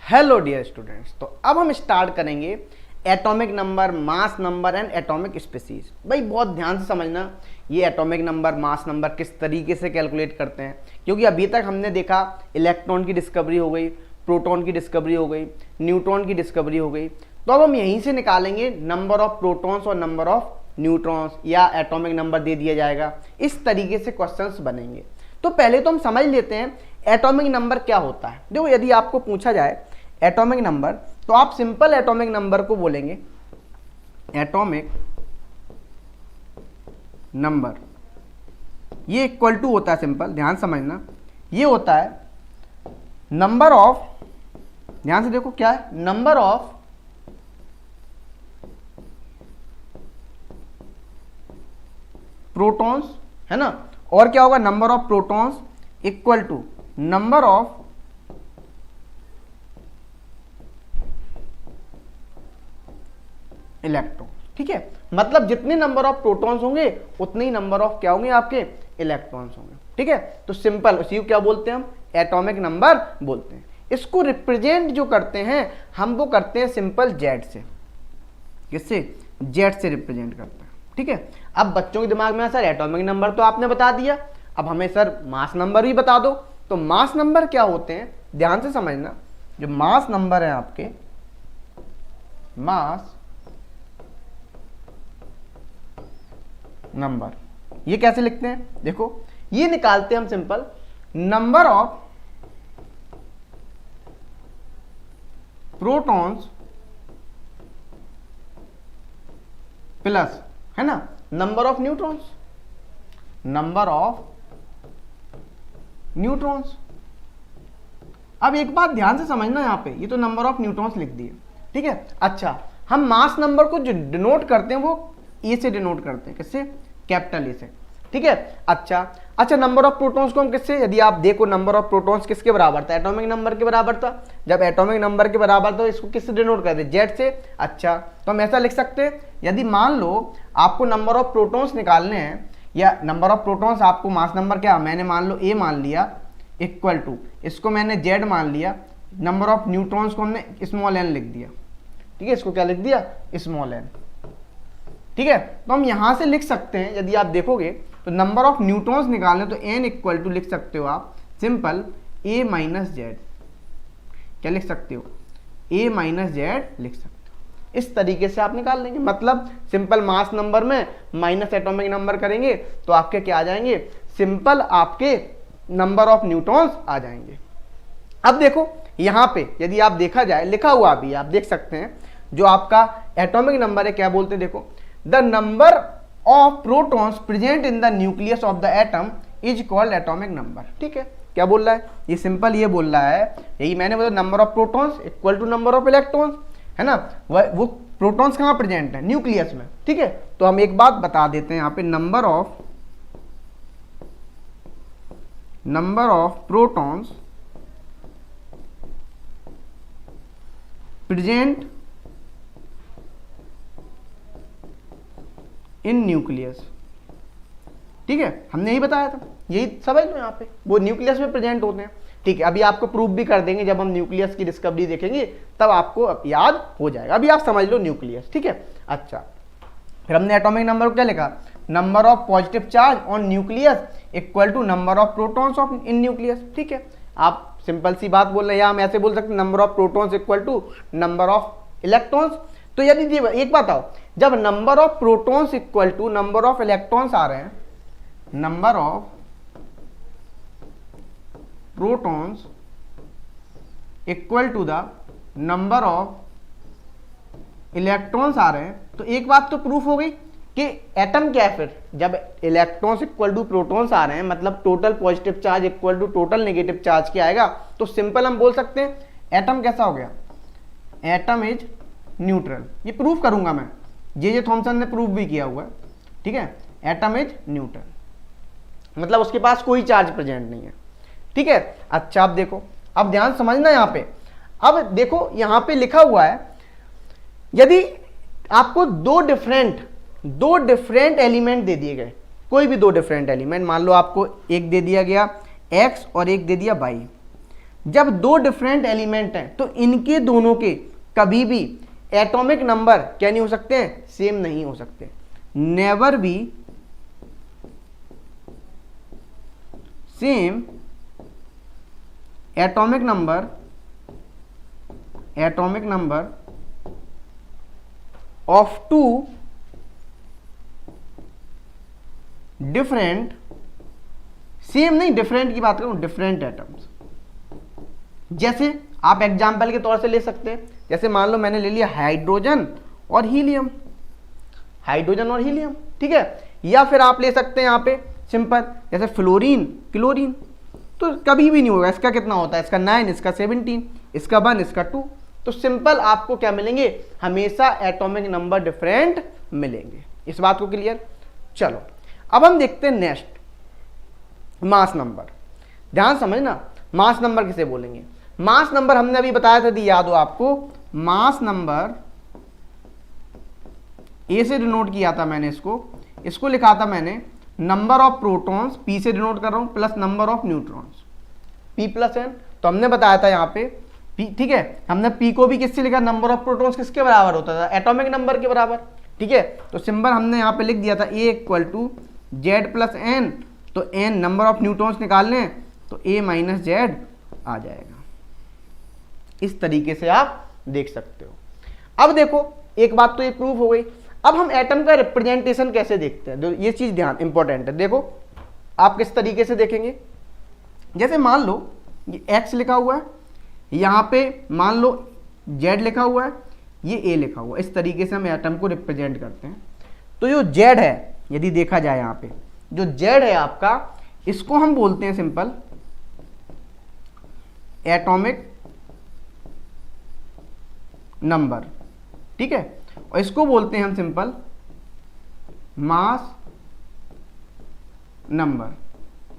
Hello dear students, तो अब हम स्टार्ट करेंगे atomic number, mass number and atomic species. भाई बहुत ध्यान से समझना, ये एटॉमिक नंबर, मास नंबर किस तरीके से कैलकुलेट करते हैं, क्योंकि अभी तक हमने देखा इलेक्ट्रॉन की डिस्कवरी हो गई, प्रोटॉन की डिस्कवरी हो गई, न्यूट्रॉन की डिस्कवरी हो गई। तो अब हम यहीं से निकालेंगे नंबर ऑफ प्रोटॉन्स और नंबर ऑफ न्यूट्रॉन्स, या एटॉमिक नंबर दे दिया जाएगा। इस तरीके से क्वेश्चंस बनेंगे। तो पहले तो हम समझ लेते हैं एटॉमिक नंबर क्या होता है। देखो, यदि आपको पूछा जाए एटॉमिक नंबर, तो आप सिंपल एटॉमिक नंबर को बोलेंगे एटॉमिक नंबर। ये इक्वल टू होता है, सिंपल ध्यान समझना, ये होता है नंबर ऑफ, ध्यान से देखो क्या है, नंबर ऑफ प्रोटॉन्स, है ना। और क्या होगा, number of protons equal to number of electron. ठीक है, मतलब जितने नंबर ऑफ प्रोटॉन्स होंगे उतने ही नंबर ऑफ क्या होंगे, आपके इलेक्ट्रॉन्स होंगे। ठीक है, तो सिंपल उसी को क्या बोलते हैं हम, एटॉमिक नंबर बोलते हैं। इसको रिप्रेजेंट जो करते हैं हम, वो करते हैं सिंपल जेड से। किससे? जेड से रिप्रेजेंट करते हैं। ठीक है, अब बच्चों के दिमाग में सर एटॉमिक नंबर तो आपने बता दिया, अब हमें सर मास नंबर भी बता दो। तो मास नंबर क्या होते हैं, ध्यान से समझना। जो मास नंबर है आपके, मास नंबर, ये कैसे लिखते हैं, देखो ये निकालते हैं हम simple number of protons plus, है ना, number of neutrons, number of neutrons. अब एक बात ध्यान से समझना, यहां पे ये तो नंबर ऑफ न्यूट्रॉन्स लिख दिए। ठीक है, अच्छा हम मास नंबर को जो डिनोट करते हैं वो ए से डिनोट करते हैं, किससे, कैपिटल ए से। ठीक है, अच्छा नंबर ऑफ प्रोटॉन्स को हम किससे, यदि आप देखो नंबर ऑफ प्रोटॉन्स किसके बराबर था, एटॉमिक नंबर के बराबर था। जब एटॉमिक नंबर के बराबर था, इसको किससे डिनोट करते, जेड से। अच्छा, तो हम ऐसा लिख सकते हैं, यदि मान लो आपको नंबर ऑफ प्रोटॉन्स निकालने हैं, या नंबर ऑफ प्रोटॉन्स आपको मास नंबर क्या, मैंने मान लो ए मान लिया, इक्वल टू इसको मैंने जेड मान लिया, नंबर ऑफ न्यूट्रॉन्स को हमने स्मॉल एन लिख दिया। ठीक है, इसको क्या लिख दिया, स्मॉल एन। ठीक है, तो हम यहां से लिख सकते हैं, यदि आप देखोगे तो नंबर ऑफ न्यूट्रॉन्स निकालने तो एन इक्वल टू लिख सकते हो आप सिंपल ए माइनस जेड। क्या लिख सकते हो, ए माइनस जेड लिख सकते हो। इस तरीके से आप निकाल लेंगे, मतलब सिंपल मास नंबर में माइनस एटॉमिक नंबर करेंगे तो आपके क्या आ जाएंगे, सिंपल आपके नंबर ऑफ न्यूट्रॉन्स आ जाएंगे। अब देखो यहां पे यदि आप देखा जाए, लिखा हुआ भी आप देख सकते हैं, जो आपका एटॉमिक नंबर है क्या बोलते हैं, देखो the number of protons present in the nucleus of the atom is called atomic number. ठीक है, क्या बोल रहा है, ये सिंपल ये बोल रहा है, यही मैंने बोला, number of protons equal to number of electrons, है ना। वो प्रोटॉन्स कहाँ प्रेजेंट है, न्यूक्लियस में। ठीक है, तो हम एक बात बता देते हैं यहाँ पे, number of protons present in nucleus. ठीक है, हमने यही बताया था, यही समझ लो, यहाँ पे वो न्यूक्लियस में प्रेजेंट होते हैं। ठीक है, अभी आपको प्रूफ भी कर देंगे, जब हम न्यूक्लियस की डिस्कवरी देखेंगे तब आपको याद हो जाएगा, अभी आप समझ लो न्यूक्लियस। ठीक है, अच्छा फिर हमने एटॉमिक नंबर को क्या लिखा, number of positive charge on nucleus equal to number of protons of in nucleus. ठीक है, आप सिंपल सी बात बोल रहे हैं, या हम ऐसे बोल सकते हैं number of protons equal to number of electrons. तो यदि एक बात आओ, जब number of protons equal to number of electrons आ रहे हैं, number of protons equal to the number of electrons आ रहे हैं, तो एक बात तो प्रूफ हो गई कि एटम क्या है। फिर जब इलेक्ट्रॉन्स इक्वल टू प्रोटॉन्स आ रहे हैं, मतलब total positive charge equal to total negative charge क्या आएगा, तो सिंपल हम बोल सकते हैं एटम कैसा हो गया, एटम इज न्यूट्रल। ये प्रूफ करूंगा मैं, जे थॉमसन ने प्रूफ भी किया हुआ है। ठीक है, एटम इज न्यूट्रल, मतलब उसके पास कोई चार्ज प्रेजेंट नहीं है। ठीक है, अच्छा अब देखो, अब ध्यान समझना यहां पे, अब देखो यहां पे लिखा हुआ है, यदि आपको दो डिफरेंट एलिमेंट दे दिए गए, कोई भी दो डिफरेंट एलिमेंट, मान लो आपको एक दे दिया गया x और एक दे दिया y, जब दो डिफरेंट एलिमेंट हैं तो इनके दोनों के कभी भी एटॉमिक नंबर क्या नहीं हो सकते हैं, सेम नहीं हो सकते। Never be same atomic number of two different, same नहीं डिफरेंट की बात करूं, डिफरेंट एटम्स। जैसे आप एग्जाम्पल के तौर से ले सकते हैं, जैसे मान लो मैंने ले लिया हाइड्रोजन और हीलियम, हाइड्रोजन और हीलियम, ठीक है। या फिर आप ले सकते हैं यहां पे सिंपल, जैसे फ्लोरीन क्लोरीन, तो कभी भी नहीं होगा। इसका कितना होता है, इसका 9, इसका 17, इसका 1, इसका 2। तो सिंपल आपको क्या मिलेंगे, हमेशा एटॉमिक नंबर डिफरेंट मिलेंगे। इस बात को क्लियर। चलो अब हम देखते हैं नेक्स्ट, मास नंबर। ध्यान समझना, मास नंबर किसे बोलेंगे। मास नंबर हमने अभी बताया था, याद हो आपको, मास नंबर ए से डिनोट किया था मैंने, इसको लिखा था मैंने नंबर ऑफ प्रोटॉन्स, पी से डिनोट कर रहा हूं, plus number of neutrons, P plus N. तो हमने बताया था यहाँ पे पी, ठीक है, हमने पी को भी किससे लिखा, नंबर ऑफ प्रोटॉन्स किसके बराबर होता था, एटॉमिक नंबर के बराबर, ठीक है। तो सिंबल हमने यहाँ पे लिख दिया था A equal to Z plus N, तो एन नंबर ऑफ न्यूट्रॉन्स निकालने, तो ए माइनस जेड आ जाएगा। इस तरीके से आप देख सकते हो। अब देखो एक बात तो ये प्रूफ हो गई। अब हम एटम का रिप्रेजेंटेशन कैसे देखते हैं, ये चीज ध्यान इंपॉर्टेंट है। देखो आप किस तरीके से देखेंगे, जैसे मान लो ये एक्स लिखा हुआ है, यहां पे मान लो जेड लिखा हुआ है, ये ए लिखा हुआ है। इस तरीके से हम एटम को रिप्रेजेंट करते हैं। तो जो जेड है, यदि देखा जाए यहाँ पे जो जेड है आपका, इसको हम बोलते हैं सिंपल एटॉमिक नंबर, ठीक है, और इसको बोलते हैं हम सिंपल मास नंबर।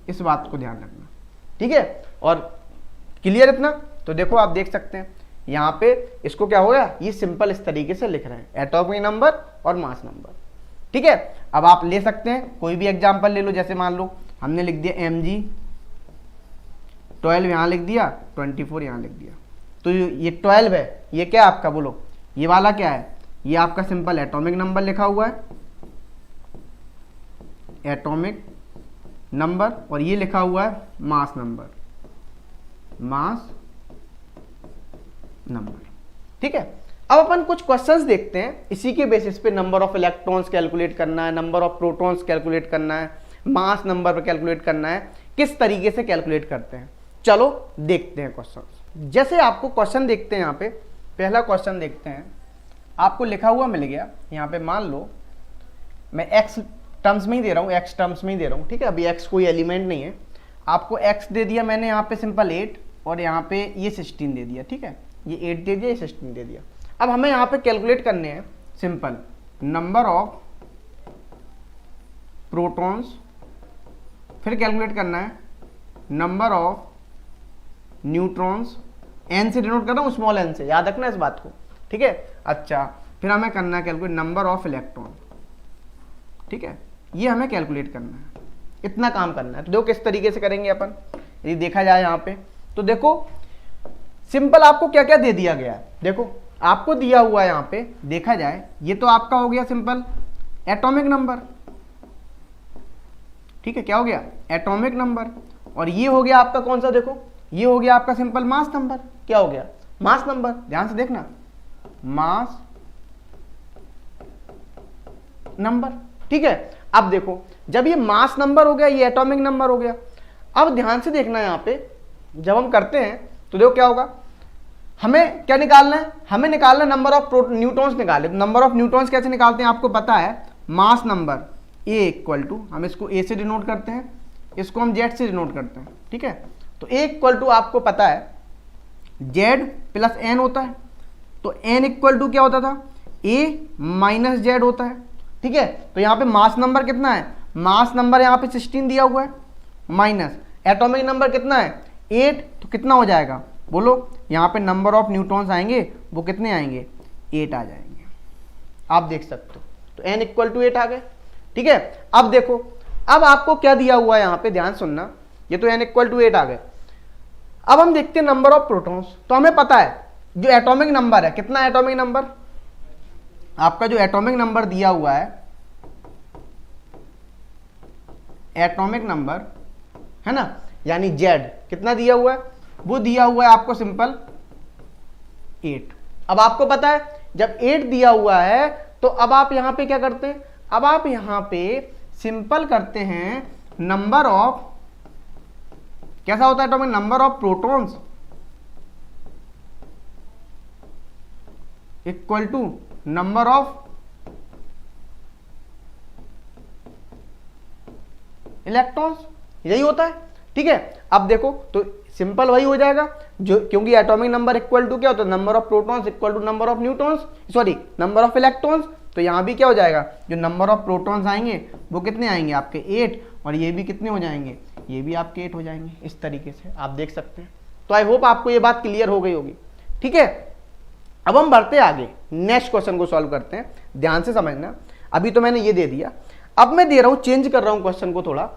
इस बात को ध्यान रखना, ठीक है। और क्लियर इतना। तो देखो आप देख सकते हैं यहां पे इसको क्या हो गया, ये सिंपल इस तरीके से लिख रहे हैं, एटॉमिक नंबर और मास नंबर, ठीक है। अब आप ले सकते हैं कोई भी एग्जांपल ले लो, जैसे मान लो हमने लिख दिया Mg12 यहां लिख दिया, 24 यहां लिख दिया। तो ये 12 है, ये क्या है आपका, बोलो ये वाला क्या है, ये आपका सिंपल एटॉमिक नंबर लिखा हुआ है, एटॉमिक नंबर, और ये लिखा हुआ है मास नंबर, मास नंबर, ठीक है। अब अपन कुछ क्वेश्चंस देखते हैं, इसी के बेसिस पे नंबर ऑफ इलेक्ट्रॉन्स कैलकुलेट करना है, नंबर ऑफ प्रोटॉन्स कैलकुलेट करना है, मास नंबर पर कैलकुलेट करना है, किस तरीके से कैलकुलेट करते हैं। चलो देखते हैं क्वेश्चन। जैसे आपको क्वेश्चन देखते हैं, यहाँ पे पहला क्वेश्चन देखते हैं, आपको लिखा हुआ मिल गया यहाँ पे, मान लो मैं एक्स टर्म्स में ही दे रहा हूँ, एक्स टर्म्स में ही दे रहा हूँ, ठीक है। अभी एक्स कोई एलिमेंट नहीं है, आपको एक्स दे दिया मैंने यहाँ पे सिंपल 8, और यहाँ पे ये 16 दे दिया, ठीक है। ये 8 दे दिया, ये 16 दे दिया। अब हमें यहाँ पे कैलकुलेट करने हैं सिंपल नंबर ऑफ प्रोटॉन्स, फिर कैलकुलेट करना है नंबर ऑफ न्यूट्रॉन्स, एन से डिनोट कर रहा हूँ, स्मॉल एन से, याद रखना इस बात को, ठीक है। अच्छा, फिर हमें करना है कैलकुलेट नंबर ऑफ इलेक्ट्रॉन, ठीक है। ये हमें कैलकुलेट करना है, इतना काम करना है। तो देखो किस तरीके से करेंगे अपन, यदि देखा जाए यहाँ पे, तो देखो सिंपल आपको क्या क्या दे दिया गया है। देखो आपको दिया हुआ है यहाँ पे, देखा जाए ये तो आपका हो गया सिंपल एटॉमिक नंबर, ठीक है। क्या हो गया, एटॉमिक नंबर। और ये हो गया आपका कौन सा, देखो ये हो गया आपका सिंपल मास नंबर। क्या हो गया, मास नंबर। ध्यान से देखना, मास नंबर, ठीक है। अब देखो जब ये मास नंबर हो गया, ये एटॉमिक नंबर हो गया। अब ध्यान से देखना, यहाँ पे जब हम करते हैं तो देखो क्या होगा, हमें क्या निकालना है, हमें निकालना है नंबर ऑफ न्यूट्रॉन्स निकाले। तो नंबर ऑफ न्यूट्रॉन्स कैसे निकालते हैं आपको पता है, mass number A equal to, हम इसको ए से डिनोट करते हैं, इसको हम जेड से डिनोट करते हैं, ठीक है। तो ए इक्वल टू आपको पता है जेड प्लस एन होता है, तो एन इक्वल टू क्या होता था, ए माइनस जेड होता है, ठीक है। तो यहाँ पे मास नंबर कितना है, मास नंबर यहाँ पे 16 दिया हुआ है, माइनस एटॉमिक नंबर कितना है 8, तो कितना हो जाएगा बोलो, यहाँ पे नंबर ऑफ न्यूट्रॉन्स आएंगे वो कितने आएंगे, 8 आ जाएंगे। आप देख सकते हो, तो n इक्वल टू 8 आ गए, ठीक है। अब देखो, अब आपको क्या दिया हुआ है यहाँ पे, ध्यान सुनना, ये तो n इक्वल टू 8 आ गए। अब हम देखते हैं नंबर ऑफ प्रोटॉन्स। तो हमें पता है जो एटॉमिक नंबर है, कितना एटॉमिक नंबर, आपका जो एटॉमिक नंबर दिया हुआ है, एटॉमिक नंबर है ना, यानी Z कितना दिया हुआ है, वो दिया हुआ है आपको सिंपल 8। अब आपको पता है जब 8 दिया हुआ है तो अब आप यहां पे क्या करते हैं, अब आप यहां पे सिंपल करते हैं नंबर ऑफ, कैसा होता है atomic number of protons equal to number of electrons, यही होता है। ठीक है, अब देखो तो सिंपल वही हो जाएगा जो, क्योंकि एटॉमिक नंबर इक्वल टू क्या होता है, number of protons equal to number of neutrons, sorry number of electrons. तो यहां भी क्या हो जाएगा, जो नंबर ऑफ प्रोटॉन्स आएंगे वो कितने आएंगे आपके 8, और ये भी कितने हो जाएंगे, ये भी आपके 8 हो जाएंगे। इस तरीके से आप देख सकते हैं। तो आई होप आपको ये बात क्लियर हो गई होगी। ठीक है, अब हम बढ़ते आगे, नेक्स्ट क्वेश्चन को सॉल्व करते हैं। ध्यान से समझना, अभी तो मैंने ये दे दिया, अब मैं दे रहा हूं, चेंज कर रहा हूं क्वेश्चन को थोड़ा।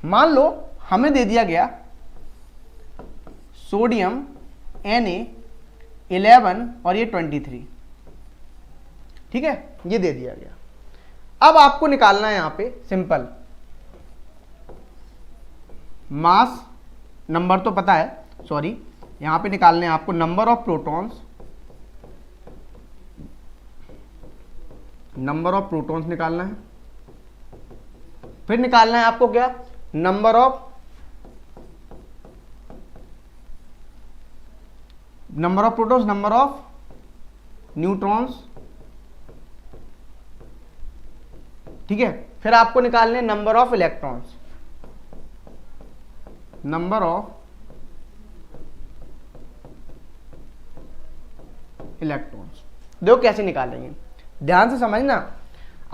मान लो हमें दे दिया गया सोडियम Na11 और ये 23, ठीक है, ये दे दिया गया। अब आपको निकालना है यहां पे सिंपल मास नंबर, तो पता है, सॉरी यहां पे निकालने हैं आपको number of protons, number of protons निकालना है। फिर निकालना है आपको क्या, number of protons, number of neutrons. ठीक है, फिर आपको निकालने number of electrons, number of electrons. देखो कैसे निकालेंगे, ध्यान से समझना।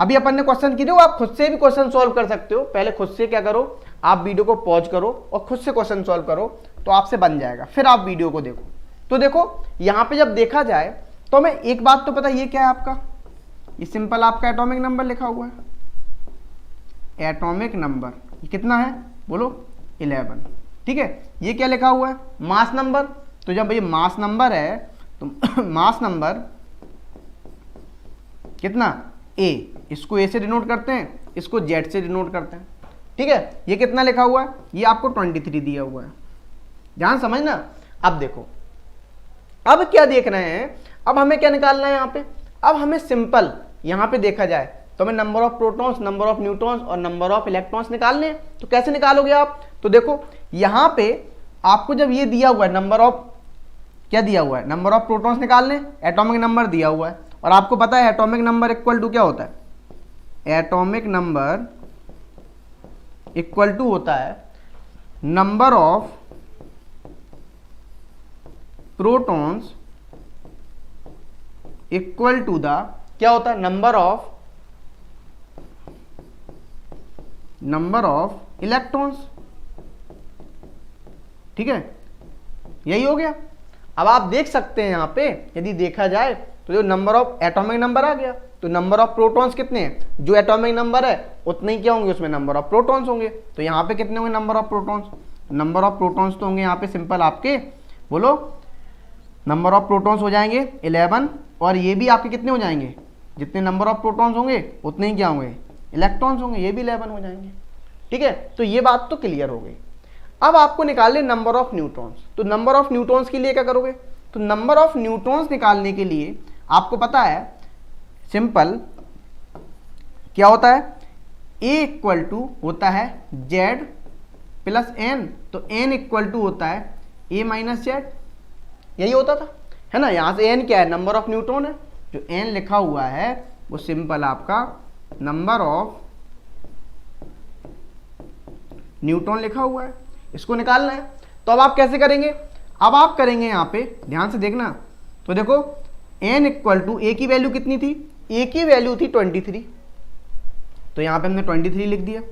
अभी अपन ने क्वेश्चन की, देखो आप खुद से भी क्वेश्चन सॉल्व कर सकते हो। पहले खुद से क्या करो, आप वीडियो को पॉज करो और खुद से क्वेश्चन सॉल्व करो, तो आपसे बन जाएगा। फिर आप वीडियो को देखो। तो देखो यहां पे जब देखा जाए तो हमें एक बात तो पता, ये क्या है आपका, ये सिंपल आपका एटॉमिक नंबर लिखा हुआ है, एटॉमिक नंबर ये कितना है बोलो 11। ठीक है, ये क्या लिखा हुआ है, मास नंबर। तो जब ये मास नंबर है तो मास नंबर कितना A, इसको A से डिनोट करते हैं, इसको Z से डिनोट करते हैं। ठीक है, ये कितना लिखा हुआ है, ये आपको 23 दिया हुआ है। ध्यान समझना। अब देखो, अब क्या देख रहे हैं, अब हमें क्या निकालना है यहाँ पे, अब हमें सिंपल यहाँ पे देखा जाए तो हमें number of protons, number of neutrons और नंबर ऑफ इलेक्ट्रॉन्स निकालने हैं। तो कैसे निकालोगे आप, तो देखो यहाँ पे आपको जब ये दिया हुआ है नंबर ऑफ, क्या दिया हुआ है, नंबर ऑफ प्रोटॉन्स निकालने, एटॉमिक नंबर दिया हुआ है, और आपको पता है एटॉमिक नंबर इक्वल टू क्या होता है, एटॉमिक नंबर इक्वल टू होता है number of protons equal to the, क्या होता है, नंबर ऑफ इलेक्ट्रॉन्स। ठीक है, यही हो गया। अब आप देख सकते हैं यहां पे यदि देखा जाए तो जो नंबर ऑफ एटॉमिक नंबर आ गया, तो नंबर ऑफ प्रोटॉन्स कितने हैं, जो एटॉमिक नंबर है उतने ही क्या होंगे, उसमें नंबर ऑफ प्रोटॉन्स होंगे। तो यहाँ पे कितने होंगे number of protons, number of protons तो होंगे यहाँ पे सिंपल आपके, बोलो नंबर ऑफ प्रोटॉन्स हो जाएंगे 11, और ये भी आपके कितने हो जाएंगे, जितने नंबर ऑफ प्रोटॉन्स होंगे उतने ही क्या होंगे, इलेक्ट्रॉन्स होंगे, ये भी 11 हो जाएंगे। ठीक है, तो ये बात तो क्लियर हो गई। अब आपको निकालने नंबर ऑफ न्यूट्रॉन्स। तो नंबर ऑफ न्यूट्रॉन्स के लिए क्या करोगे, तो नंबर ऑफ न्यूट्रॉन्स निकालने के लिए आपको पता है सिंपल क्या होता है, A इक्वल टू होता है Z प्लस N, तो N इक्वल टू होता है A माइनस Z, यही होता था, है ना। यहां से N क्या है, नंबर ऑफ न्यूट्रॉन है, जो N लिखा हुआ है वो सिंपल आपका नंबर ऑफ न्यूट्रॉन लिखा हुआ है, इसको निकालना है। तो अब आप कैसे करेंगे, अब आप करेंगे यहां पे ध्यान से देखना। तो देखो n इक्वल टू A की वैल्यू कितनी थी, A की वैल्यू थी 23, तो यहां पे हमने 23 लिख दिया,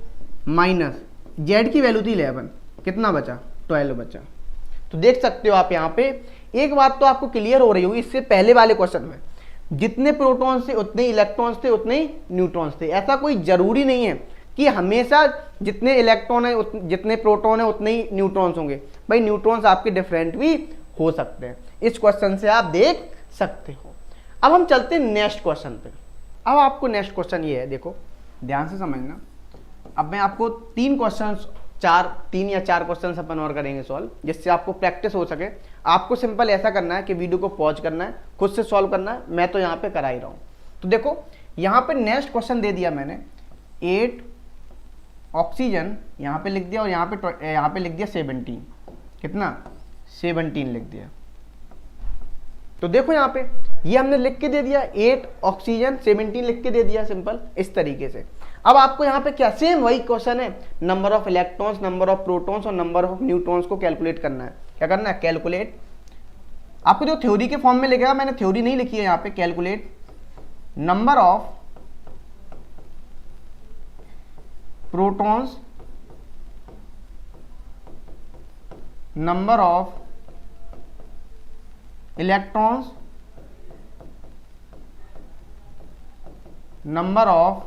माइनस Z की वैल्यू थी 11, कितना बचा 12 बचा। तो देख सकते हो आप यहाँ पे एक बात तो आपको क्लियर हो रही होगी, इससे पहले वाले क्वेश्चन में जितने प्रोटॉन्स थे उतने इलेक्ट्रॉन्स थे, उतने ही न्यूट्रॉन्स थे। ऐसा कोई जरूरी नहीं है कि हमेशा जितने इलेक्ट्रॉन है जितने प्रोटॉन है उतने ही न्यूट्रॉन्स होंगे। भाई न्यूट्रॉन्स आपके डिफरेंट भी हो सकते हैं, इस क्वेश्चन से आप देख सकते हो। अब हम चलते हैं नेक्स्ट क्वेश्चन पे। अब आपको नेक्स्ट क्वेश्चन ये है, देखो ध्यान से समझना। अब मैं आपको तीन या चार क्वेश्चन अपन और करेंगे सॉल्व, जिससे आपको प्रैक्टिस हो सके। आपको सिंपल ऐसा करना है कि वीडियो को पॉज करना है, खुद से सॉल्व करना है, मैं तो यहाँ पे करा ही रहा हूँ। तो देखो यहाँ पे नेक्स्ट क्वेश्चन दे दिया मैंने, 8 ऑक्सीजन यहाँ पे लिख दिया और यहाँ पे लिख दिया 17, कितना 17 लिख दिया। तो देखो यहाँ पे ये हमने लिख के दे दिया 8 ऑक्सीजन 17 लिख के दे दिया सिंपल इस तरीके से। अब आपको यहाँ पे क्या सेम वही क्वेश्चन है, number of electrons, number of protons और नंबर ऑफ न्यूट्रॉन्स को कैलकुलेट करना है। क्या करना है, कैलकुलेट। आपको जो थ्योरी के फॉर्म में लिखेगा, मैंने थ्योरी नहीं लिखी है यहाँ पे, calculate number of protons, number of electrons, number of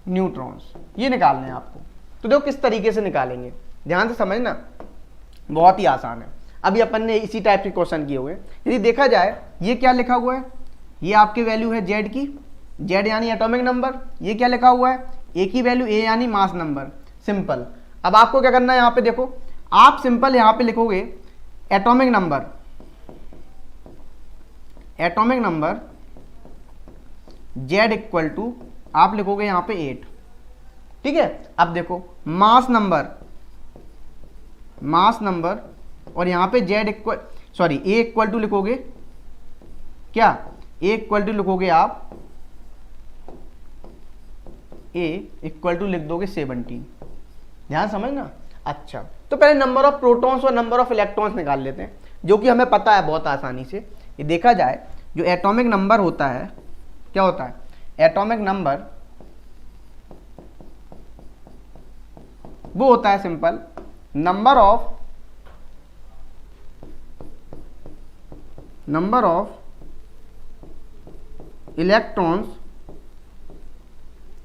neutrons, ये निकालने हैं आपको। तो देखो किस तरीके से निकालेंगे, ध्यान से समझना, बहुत ही आसान है। अभी अपन ने इसी टाइप के क्वेश्चन किए हुए। यदि देखा जाए ये क्या लिखा हुआ है, ये आपकी वैल्यू है जेड की, जेड यानी एटॉमिक नंबर। ये क्या लिखा हुआ है, ए की वैल्यू ए यानी मास नंबर। सिंपल। अब आपको क्या करना है, यहाँ पे देखो आप सिंपल यहाँ पे लिखोगे atomic number, atomic number Z equal to आप लिखोगे यहाँ पे 8, ठीक है। अब देखो मास नंबर, मास नंबर और यहाँ पे Z equal A equal to लिखोगे क्या, ए इक्वल टू लिखोगे आप, ए इक्वल टू लिख दोगे 17। ध्यान समझना। अच्छा तो पहले नंबर ऑफ प्रोटॉन्स और नंबर ऑफ इलेक्ट्रॉन्स निकाल लेते हैं, जो कि हमें पता है बहुत आसानी से। ये देखा जाए जो एटॉमिक नंबर होता है, क्या होता है, एटॉमिक नंबर वो होता है simple number of electrons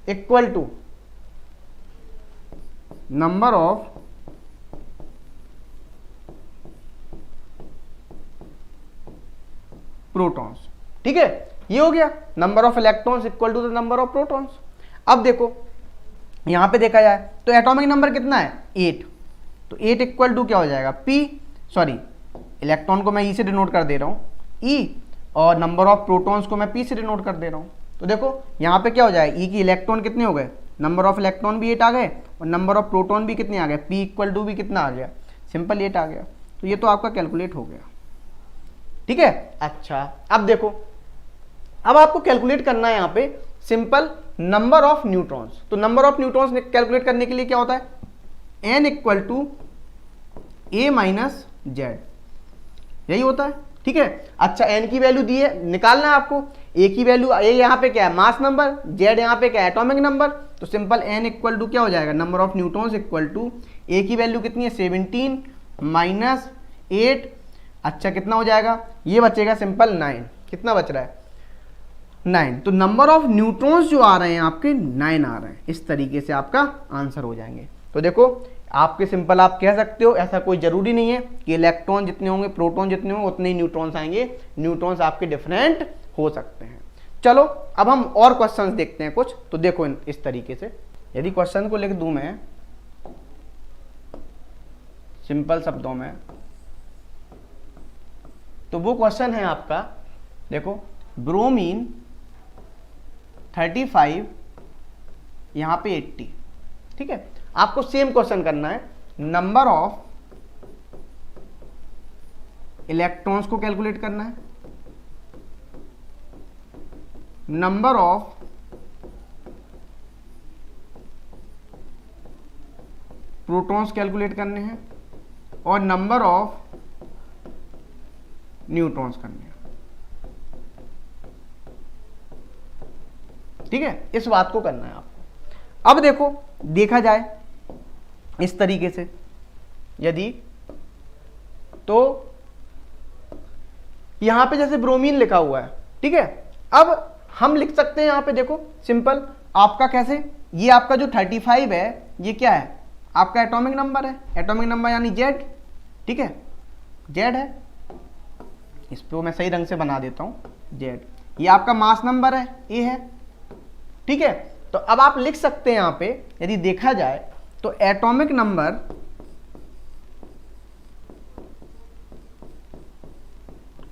equal to number of protons. ठीक है, ये हो गया number of electrons equal to the number of protons. अब देखो यहां पे देखा जाए तो एटॉमिक नंबर कितना है 8, तो 8 इक्वल टू क्या हो जाएगा इलेक्ट्रॉन को मैं ई से डिनोट कर दे रहा हूं ई, और नंबर ऑफ प्रोटॉन्स को मैं पी से डिनोट कर दे रहा हूं। तो देखो यहां पे क्या हो जाएगा, ई की इलेक्ट्रॉन कितने हो गए, नंबर ऑफ इलेक्ट्रॉन भी 8 आ गए और नंबर ऑफ प्रोटॉन भी कितने आ गए, पी इक्वल टू भी कितना आ गया, सिंपल 8 आ गया। तो ये तो आपका कैलकुलेट हो गया। ठीक है। अच्छा अब देखो, अब आपको कैलकुलेट करना है यहाँ पे सिंपल नंबर ऑफ न्यूट्रॉन्स। तो नंबर ऑफ न्यूट्रॉन्स कैलकुलेट करने के लिए क्या होता है, n equal to A minus Z, यही होता है। ठीक है। अच्छा n की वैल्यू दी है, निकालना है आपको a की वैल्यू, a यहाँ पे क्या है मास नंबर, z यहाँ पे क्या है एटॉमिक नंबर। तो सिंपल n इक्वल टू क्या हो जाएगा, number of neutrons equal to a की वैल्यू कितनी है 17 माइनस 8। अच्छा कितना हो जाएगा, ये बचेगा सिंपल 9। कितना बच रहा है 9। तो नंबर ऑफ न्यूट्रॉन्स जो आ रहे हैं आपके 9 आ रहे हैं। इस तरीके से आपका आंसर हो जाएंगे। तो देखो आपके सिंपल आप कह सकते हो, ऐसा कोई जरूरी नहीं है कि इलेक्ट्रॉन जितने होंगे प्रोटॉन जितने होंगे उतने ही न्यूट्रॉन्स आएंगे, न्यूट्रॉन्स आपके डिफरेंट हो सकते हैं। चलो अब हम और क्वेश्चंस देखते हैं कुछ। तो देखो इस तरीके से यदि क्वेश्चन को लिख दूं मैं सिंपल शब्दों में, तो वो क्वेश्चन है आपका, देखो ब्रोमीन 35 यहां पे 80। ठीक है, आपको सेम क्वेश्चन करना है, नंबर ऑफ इलेक्ट्रॉन्स को कैलकुलेट करना है, नंबर ऑफ प्रोटॉन्स कैलकुलेट करने हैं और नंबर ऑफ न्यूट्रॉन्स करने हैं। ठीक है, इस बात को करना है आपको। अब देखो देखा जाए इस तरीके से, यदि तो यहां पे जैसे ब्रोमीन लिखा हुआ है ठीक है, अब हम लिख सकते हैं यहाँ पे देखो सिंपल आपका कैसे, ये आपका जो 35 है ये क्या है, आपका एटॉमिक नंबर है, एटॉमिक नंबर यानी जेड, ठीक है, जेड है, इसको मैं सही रंग से बना देता हूँ जेड, ये आपका मास नंबर है ए है, ठीक है। तो अब आप लिख सकते हैं यहाँ पे यदि देखा जाए तो एटॉमिक नंबर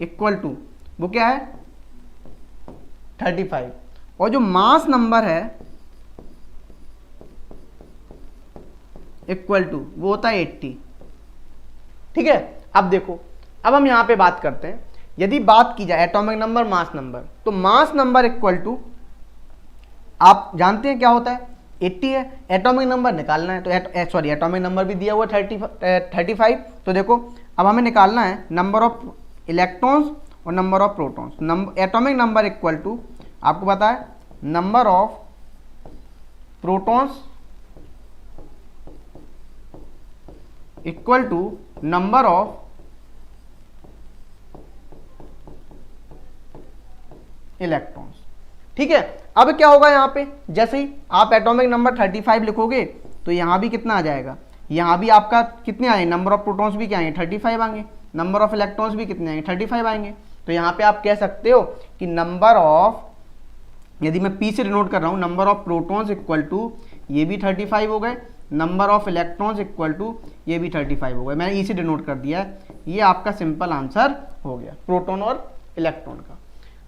इक्वल टू वो क्या है 35 और जो मास नंबर है इक्वल टू वो होता है 80, ठीक है। अब देखो, अब हम यहां पे बात करते हैं, यदि बात की जाए एटॉमिक नंबर मास नंबर, तो मास नंबर इक्वल टू आप जानते हैं क्या होता है 80 है, एटॉमिक नंबर निकालना है तो सॉरी एटॉमिक नंबर भी दिया हुआ 35, तो देखो अब हमें निकालना है नंबर ऑफ इलेक्ट्रॉन्स और number of protons. Atomic number equal to आपको पता है number of protons equal to number of electrons, ठीक है। अब क्या होगा यहाँ पे, जैसे ही आप एटॉमिक नंबर 35 लिखोगे तो यहाँ भी कितना आ जाएगा, यहाँ भी आपका कितने आए, नंबर ऑफ प्रोटॉन्स भी क्या आएंगे 35 आएंगे, नंबर ऑफ इलेक्ट्रॉन्स भी कितने आएंगे 35 आएंगे। तो यहाँ पे आप कह सकते हो कि नंबर ऑफ, यदि मैं पी से डिनोट कर रहा हूँ, number of protons equal to ये भी 35 हो गए, number of electrons equal to ये भी 35 हो गए, मैंने ई से डिनोट कर दिया है। ये आपका सिंपल आंसर हो गया प्रोटॉन और इलेक्ट्रॉन का।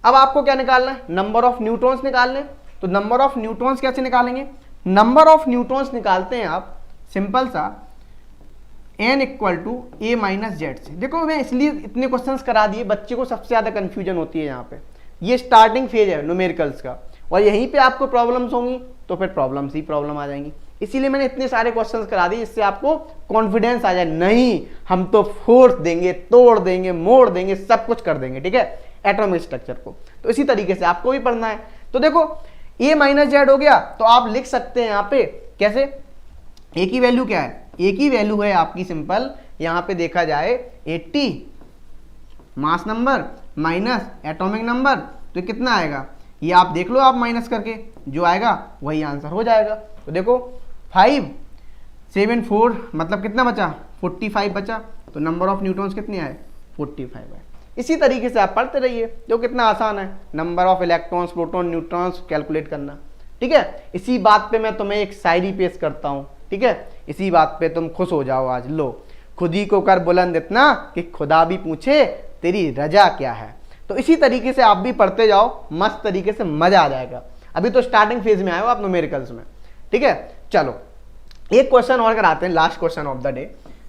अब आपको क्या निकालना है, नंबर ऑफ न्यूट्रॉन्स निकालने, तो नंबर ऑफ न्यूट्रॉन्स कैसे निकालेंगे, नंबर ऑफ न्यूट्रॉन्स निकालते हैं आप सिंपल सा n equal to A minus Z से। देखो मैं इसलिए इतने क्वेश्चंस करा दिए, बच्चे को सबसे ज्यादा कंफ्यूजन होती है यहाँ पे, ये स्टार्टिंग फेज है न्यूमेरिकल्स का और यहीं पे आपको प्रॉब्लम्स होंगी तो फिर प्रॉब्लम्स ही प्रॉब्लम आ जाएंगी, इसीलिए मैंने इतने सारे क्वेश्चंस करा दिए जिससे आपको कॉन्फिडेंस आ जाए, नहीं हम तो फोर्स देंगे, तोड़ देंगे, मोड़ देंगे, सब कुछ कर देंगे, ठीक है, एटॉमिक स्ट्रक्चर को। तो इसी तरीके से आपको भी पढ़ना है। तो देखो ए माइनस जेड हो गया, तो आप लिख सकते हैं यहाँ पे कैसे, ए की वैल्यू क्या है, ए की वैल्यू है आपकी सिंपल यहाँ पे देखा जाए 80 mass number minus atomic number, तो कितना आएगा ये आप देख लो, आप माइनस करके जो आएगा वही आंसर हो जाएगा। तो देखो 5 7 4 मतलब कितना बचा 45 बचा, तो नंबर ऑफ न्यूट्रॉन्स कितने आए 45 है। इसी तरीके से आप पढ़ते रहिए, जो कितना आसान है, number of electrons proton neutrons calculate करना, ठीक है। इसी बात पे मैं तुम्हें एक शायरी पेश करता हूँ, ठीक है, इसी बात पे तुम खुश हो जाओ आज, लो खुद ही को कर बुलंद इतना कि खुदा भी पूछे तेरी रजा क्या है। तो इसी तरीके से आप भी पढ़ते जाओ, मस्त तरीके से मजा आ जाएगा। अभी तो स्टार्टिंग फेज में आए हो आप न्यूमेरिकल्स में, ठीक है। चलो एक क्वेश्चन और कराते हैं, last question of the day,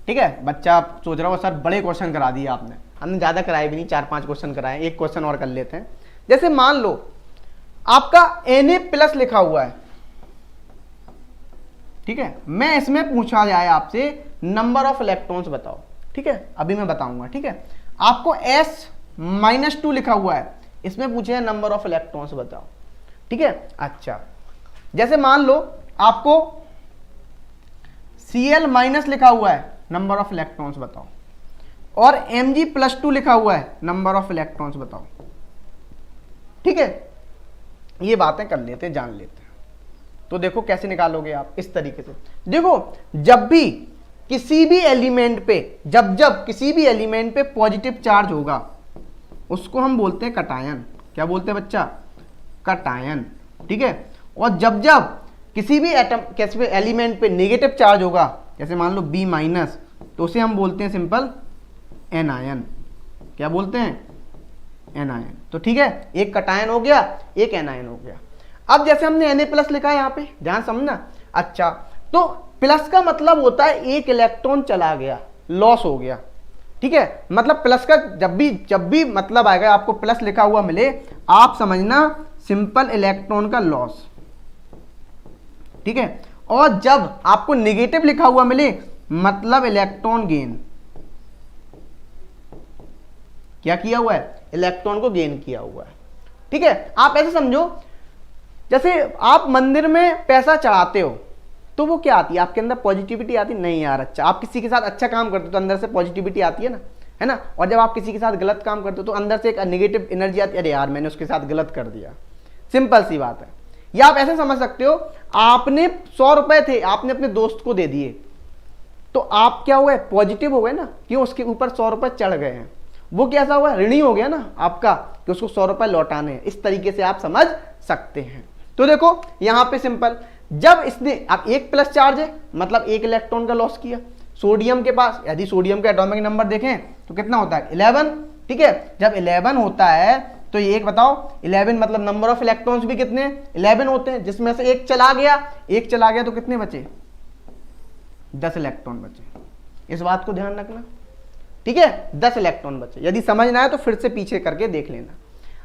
ठीक है। बच्चा सोच रहा हो सर बड़े क्वेश्चन करा दिए आपने, हमने ज्यादा कराए भी नहीं, 4-5 क्वेश्चन कराए, एक क्वेश्चन और कर लेते हैं। जैसे मान लो आपका Na+ लिखा हुआ है, ठीक है, मैं इसमें पूछा जाए आपसे नंबर ऑफ इलेक्ट्रॉन्स बताओ, ठीक है, अभी मैं बताऊंगा, ठीक है। आपको S-2 लिखा हुआ है, इसमें पूछे हैं नंबर ऑफ इलेक्ट्रॉन्स बताओ, ठीक है। अच्छा जैसे मान लो आपको Cl- लिखा हुआ है, नंबर ऑफ इलेक्ट्रॉन्स बताओ, और Mg+2 लिखा हुआ है, नंबर ऑफ इलेक्ट्रॉन्स बताओ, ठीक है। ये बातें कर लेते हैं, जान लेते हैं। तो देखो कैसे निकालोगे आप, इस तरीके से देखो, जब भी किसी भी एलिमेंट पे, जब किसी भी एलिमेंट पे पॉजिटिव चार्ज होगा उसको हम बोलते हैं कटायन। क्या बोलते हैं बच्चा, कटायन, ठीक है। और जब किसी भी एलिमेंट पे नेगेटिव चार्ज होगा, जैसे मान लो B-, तो उसे हम बोलते हैं सिंपल एनायन। क्या बोलते हैं, एनायन। तो ठीक है, एक कटायन हो गया, एक एनायन हो गया। अब जैसे हमने Na+ लिखा है यहाँ पे, ध्यान समझना। अच्छा, तो प्लस का मतलब होता है एक इलेक्ट्रॉन चला गया, लॉस हो गया, ठीक है। मतलब प्लस का जब भी मतलब आएगा, आपको प्लस लिखा हुआ मिले, आप समझना सिंपल इलेक्ट्रॉन का लॉस, ठीक है। और जब आपको नेगेटिव लिखा हुआ मिले, मतलब इलेक्ट्रॉन गेन। क्या किया हुआ है, इलेक्ट्रॉन को गेन किया हुआ है, ठीक है। आप ऐसे समझो, जैसे आप मंदिर में पैसा चढ़ाते हो तो वो क्या आती है, आपके अंदर पॉजिटिविटी आती नहीं यार, अच्छा आप किसी के साथ अच्छा काम करते हो तो अंदर से पॉजिटिविटी आती है ना, है ना। और जब आप किसी के साथ गलत काम करते हो तो अंदर से एक नेगेटिव एनर्जी आती है, अरे यार मैंने उसके साथ गलत कर दिया। सिंपल सी बात है। या आप ऐसे समझ सकते हो, आपने 100 रुपए थे, आपने अपने दोस्त को दे दिए, तो आप क्या हुए, पॉजिटिव हो गए ना, क्यों, उसके ऊपर 100 रुपए चढ़ गए हैं। वो कैसा हुआ, ऋणी हो गया ना आपका, कि उसको 100 रुपए लौटाने हैं। इस तरीके से आप समझ सकते हैं। तो देखो यहां पे सिंपल, जब इसने अब एक प्लस चार्ज है मतलब एक इलेक्ट्रॉन का लॉस किया। सोडियम के पास, यदि सोडियम का एटॉमिक नंबर देखें तो कितना होता है, 11, ठीक है। जब 11 होता है तो ये एक बताओ, 11 मतलब नंबर ऑफ इलेक्ट्रॉन्स भी कितने, 11 होते हैं, जिसमें से एक चला गया तो कितने बचे, 10 इलेक्ट्रॉन बचे। इस बात को ध्यान रखना, ठीक है, 10 इलेक्ट्रॉन बचे। यदि समझना है तो फिर से पीछे करके देख लेना।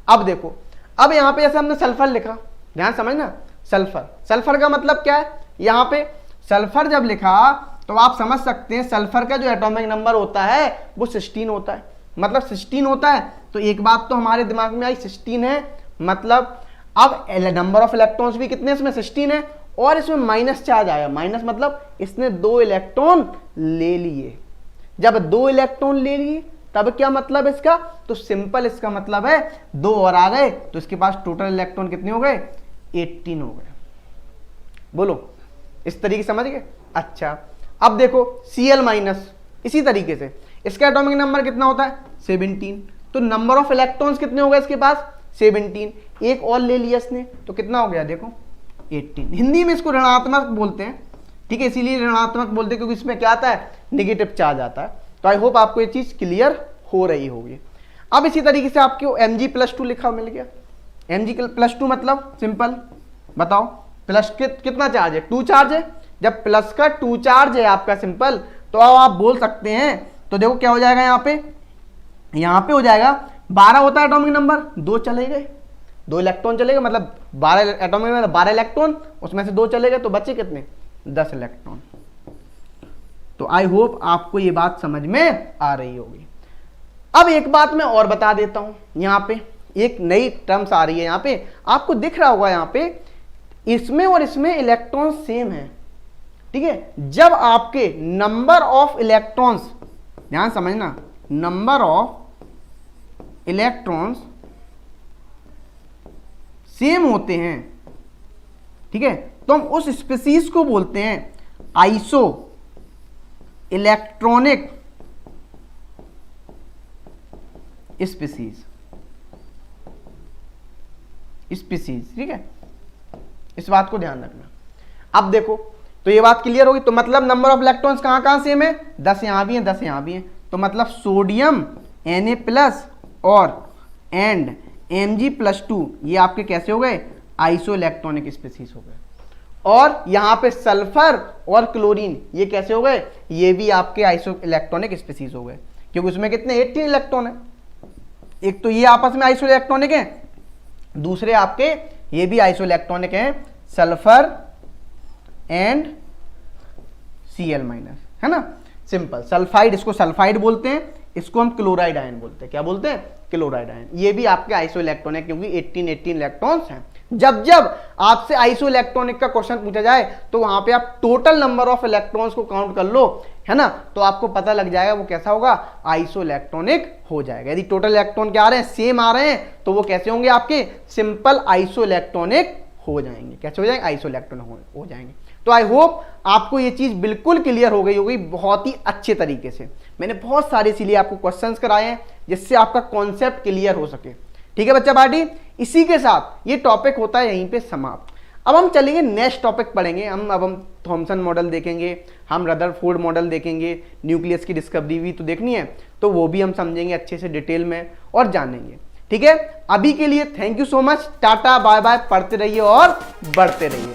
अब देखो, अब यहां पे जैसे हमने सल्फर लिखा, ध्यान समझना, सल्फर का मतलब क्या है, यहां पे सल्फर जब लिखा तो आप समझ सकते हैं सल्फर का जो एटॉमिक नंबर होता है वो 16 होता है। मतलब 16 होता है तो एक बात तो हमारे दिमाग में आई, 16 है मतलब अब नंबर ऑफ इलेक्ट्रॉन्स भी कितने, इसमें 16 है, और इसमें माइनस चार्ज आया। माइनस मतलब इसने 2 इलेक्ट्रॉन ले लिए। जब 2 इलेक्ट्रॉन ले लिए तब क्या मतलब इसका, तो सिंपल इसका मतलब है 2 और आ गए तो इसके पास टोटल इलेक्ट्रॉन कितने हो गए, 18 हो गए। बोलो, इस तरीके समझ गए। अच्छा, अब देखो Cl माइनस, इसी तरीके से इसका एटॉमिक नंबर कितना होता है, 17। तो नंबर ऑफ इलेक्ट्रॉन्स कितने हो गए इसके पास, 17। एक और ले लिया इसने तो कितना हो गया, देखो 18। हिंदी में इसको ऋणात्मक बोलते हैं, ठीक है, इसीलिए ऋणात्मक बोलते हैं क्योंकि इसमें क्या आता है, नेगेटिव चार्ज आता है। तो आई होप आपको ये चीज क्लियर हो रही होगी। अब इसी तरीके से आपको Mg+2 लिखा मिल गया। Mg+2 मतलब सिंपल बताओ, प्लस कितना चार्ज है, 2 चार्ज है। जब प्लस का 2 चार्ज है आपका सिंपल, तो अब आप बोल सकते हैं, तो देखो क्या हो जाएगा, यहाँ पे हो जाएगा 12 होता है एटॉमिक नंबर, 2 चले गए, 2 इलेक्ट्रॉन चले गए, मतलब 12 एटॉमिक नंबर 12 इलेक्ट्रॉन, उसमें से 2 चले गए तो बचे कितने, 10 इलेक्ट्रॉन। तो आई होप आपको ये बात समझ में आ रही होगी। अब एक बात मैं और बता देता हूं, यहां पे एक नई टर्म्स आ रही है, यहां पे आपको दिख रहा होगा, यहां पे इसमें और इसमें इलेक्ट्रॉन सेम है, ठीक है। जब आपके नंबर ऑफ इलेक्ट्रॉन्स, ध्यान समझना, नंबर ऑफ इलेक्ट्रॉन्स सेम होते हैं, ठीक है, तो हम उस स्पीसीज को बोलते हैं आइसो इलेक्ट्रॉनिक स्पीसीज, ठीक है। इस बात को ध्यान रखना। अब देखो, तो ये बात क्लियर होगी। तो मतलब नंबर ऑफ इलेक्ट्रॉन्स कहां कहां सेम है, 10 यहां भी है, 10 यहां भी है। तो मतलब सोडियम Na+ और एंड Mg+2 ये आपके कैसे हो गए, आइसो इलेक्ट्रॉनिक स्पीसीज हो गए। और यहां पे सल्फर और क्लोरीन ये कैसे हो गए, ये भी आपके आइसो इलेक्ट्रॉनिक स्पीसीज हो गए, क्योंकि उसमें कितने 18 इलेक्ट्रॉन है। एक तो ये आपस में आइसो इलेक्ट्रॉनिक है, दूसरे आपके ये भी आइसो इलेक्ट्रॉनिक है, सल्फर एंड Cl-, है ना। सिंपल सल्फाइड, इसको सल्फाइड बोलते हैं, इसको हम क्लोराइड आयन बोलते हैं। क्या बोलते हैं, क्लोराइड आयन। ये भी आपके आइसो इलेक्ट्रॉनिक, क्योंकि 18 इलेक्ट्रॉन्स हैं। जब जब आपसे आइसो इलेक्ट्रॉनिक का क्वेश्चन पूछा जाए तो वहां पे आप टोटल नंबर ऑफ इलेक्ट्रॉन्स को काउंट कर लो, है ना, तो आपको पता लग जाएगा वो कैसा होगा, आइसो इलेक्ट्रॉनिक हो जाएगा। यदि टोटल इलेक्ट्रॉन क्या आ रहे हैं, सेम आ रहे हैं, तो वो कैसे होंगे, आपके सिंपल आइसो इलेक्ट्रॉनिक हो जाएंगे। कैसे हो जाएंगे, आइसो इलेक्ट्रॉनिक हो जाएंगे। तो आई होप आपको ये चीज बिल्कुल क्लियर हो गई होगी बहुत ही अच्छे तरीके से। मैंने बहुत सारे इसीलिए आपको क्वेश्चंस कराए हैं जिससे आपका कॉन्सेप्ट क्लियर हो सके, ठीक है बच्चा पार्टी। इसी के साथ ये टॉपिक होता है यहीं पे समाप्त। अब हम चलेंगे नेक्स्ट टॉपिक पढ़ेंगे हम थॉमसन मॉडल देखेंगे, हम रदरफोर्ड मॉडल देखेंगे, न्यूक्लियस की डिस्कवरी भी तो देखनी है, तो वो भी हम समझेंगे अच्छे से डिटेल में और जानेंगे, ठीक है। अभी के लिए thank you so much, tata bye bye, पढ़ते रहिए और बढ़ते रहिए।